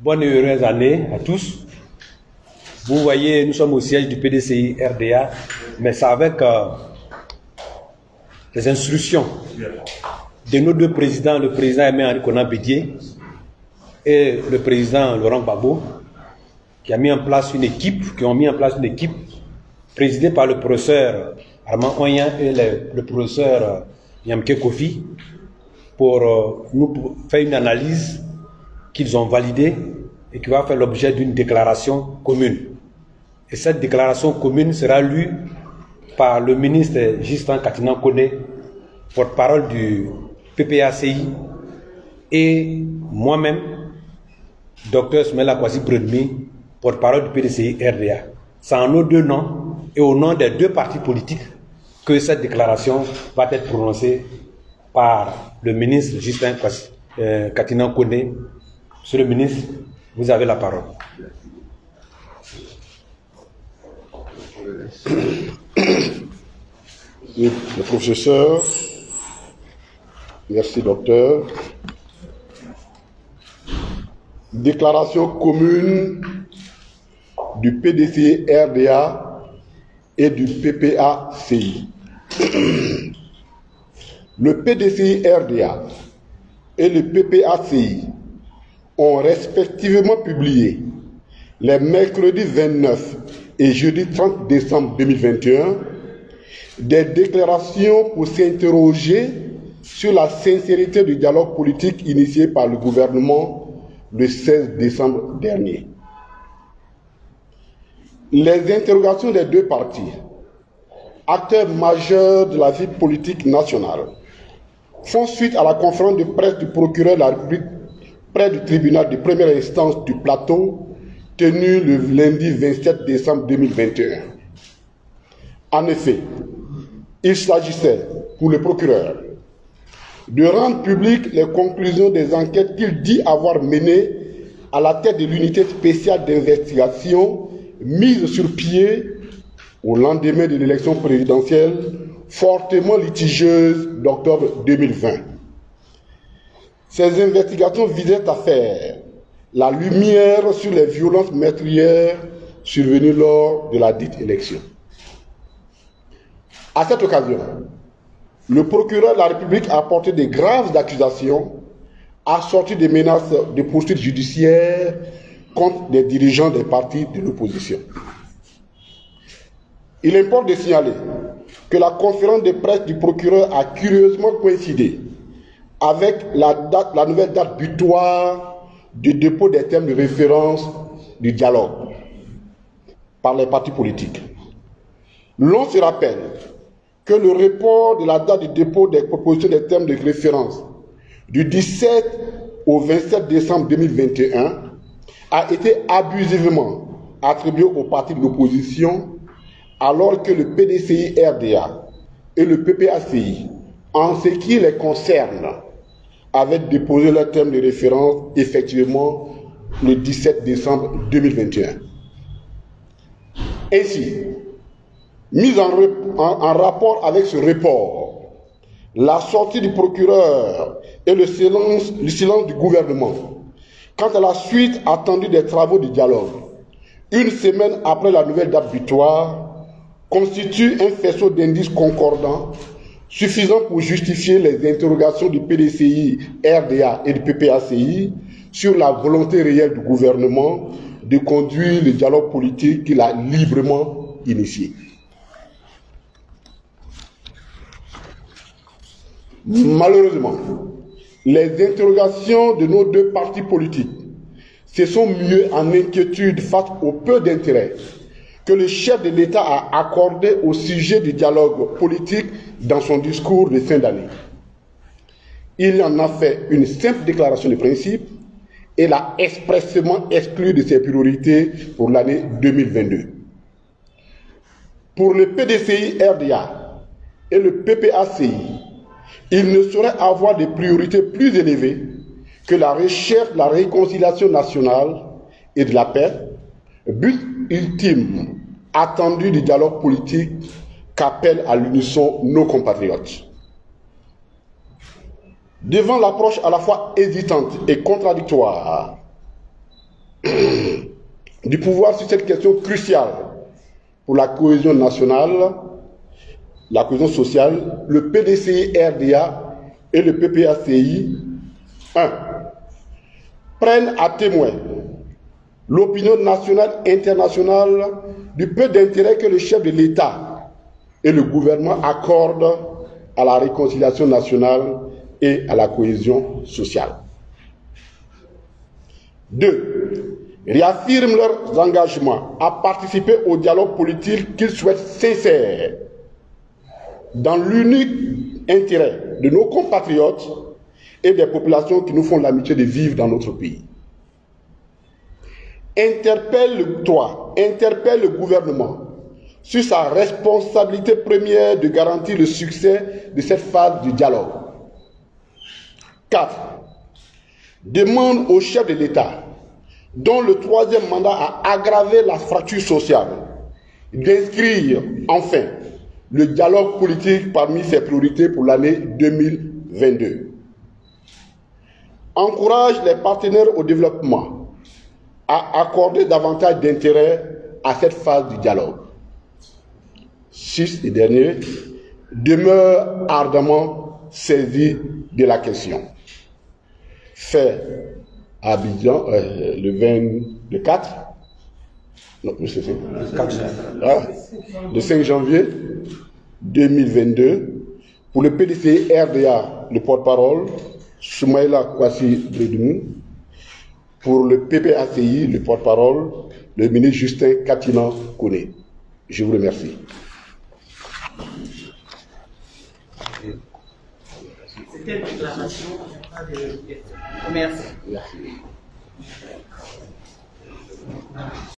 Bonne et heureuse année à tous. Vous voyez, nous sommes au siège du PDCI RDA, mais c'est avec les instructions de nos deux présidents, le président Aimé-Henri Konan Bédié et le président Laurent Gbagbo, qui ont mis en place une équipe présidée par le professeur Armand Onyan et le professeur Yamke Kofi pour nous faire une analyse qu'ils ont validée et qui va faire l'objet d'une déclaration commune. Et cette déclaration commune sera lue par le ministre Justin Katinan Koné, porte-parole du PPACI, et moi-même, Dr Smaila Kwasi Bredmi, porte-parole du PDCI RDA. C'est en nos deux noms et au nom des deux partis politiques que cette déclaration va être prononcée par le ministre Justin Katinan Koné. Monsieur le ministre, vous avez la parole. Le professeur, merci docteur. Déclaration commune du PDCI RDA et du PPACI. Le PDCI RDA et le PPACI ont respectivement publié les mercredis 29 et jeudi 30 décembre 2021 des déclarations pour s'interroger sur la sincérité du dialogue politique initié par le gouvernement le 16 décembre dernier. Les interrogations des deux partis, acteurs majeurs de la vie politique nationale, font suite à la conférence de presse du procureur de la République près du tribunal de première instance du Plateau, tenue le lundi 27 décembre 2021. En effet, il s'agissait, pour le procureur, de rendre publiques les conclusions des enquêtes qu'il dit avoir menées à la tête de l'unité spéciale d'investigation mise sur pied au lendemain de l'élection présidentielle fortement litigieuse d'octobre 2020. Ces investigations visaient à faire la lumière sur les violences meurtrières survenues lors de la dite élection. À cette occasion, le procureur de la République a porté de graves accusations assorties des menaces de poursuites judiciaires contre des dirigeants des partis de l'opposition. Il importe de signaler que la conférence de presse du procureur a curieusement coïncidé avec la nouvelle date butoir du dépôt des thèmes de référence du dialogue par les partis politiques. L'on se rappelle que le report de la date du dépôt des propositions des thèmes de référence du 17 au 27 décembre 2021 a été abusivement attribué aux partis de l'opposition, alors que le PDCI RDA et le PPACI, en ce qui les concerne, avaient déposé leur thème de référence effectivement le 17 décembre 2021. Ainsi, mise en rapport avec ce report, la sortie du procureur et le silence du gouvernement quant à la suite attendue des travaux du dialogue, une semaine après la nouvelle date butoir, constitue un faisceau d'indices concordants suffisant pour justifier les interrogations du PDCI RDA et du PPACI sur la volonté réelle du gouvernement de conduire le dialogue politique qu'il a librement initié. Malheureusement, les interrogations de nos deux partis politiques se sont muées en inquiétude face au peu d'intérêt que le chef de l'État a accordé au sujet du dialogue politique dans son discours de fin d'année. Il en a fait une simple déclaration de principe et l'a expressément exclu de ses priorités pour l'année 2022. Pour le PDCI RDA et le PPACI, il ne saurait avoir de priorités plus élevées que la recherche de la réconciliation nationale et de la paix, but ultime attendu du dialogue politique qu'appellent à l'unisson nos compatriotes. Devant l'approche à la fois hésitante et contradictoire du pouvoir sur cette question cruciale pour la cohésion nationale, la cohésion sociale, le PDCI-RDA et le PPACI, 1. Prennent à témoin l'opinion nationale et internationale du peu d'intérêt que le chef de l'État et le gouvernement accordent à la réconciliation nationale et à la cohésion sociale. 2. Réaffirment leurs engagements à participer au dialogue politique qu'ils souhaitent sincère dans l'unique intérêt de nos compatriotes et des populations qui nous font l'amitié de vivre dans notre pays. Interpelle le gouvernement sur sa responsabilité première de garantir le succès de cette phase du dialogue. 4. Demande au chef de l'État, dont le troisième mandat a aggravé la fracture sociale, d'inscrire enfin le dialogue politique parmi ses priorités pour l'année 2022. Encourage les partenaires au développement à accorder davantage d'intérêt à cette phase du dialogue. 6 et dernier, demeure ardemment saisi de la question. Fait à Abidjan le 5 janvier 2022, pour le PDCI-RDA, le porte-parole, Soumaïla Kwasi Bredounou, pour le PPACI, le porte-parole, le ministre Justin Katinan Kone. Je vous remercie. C'était une déclaration. Merci. Merci.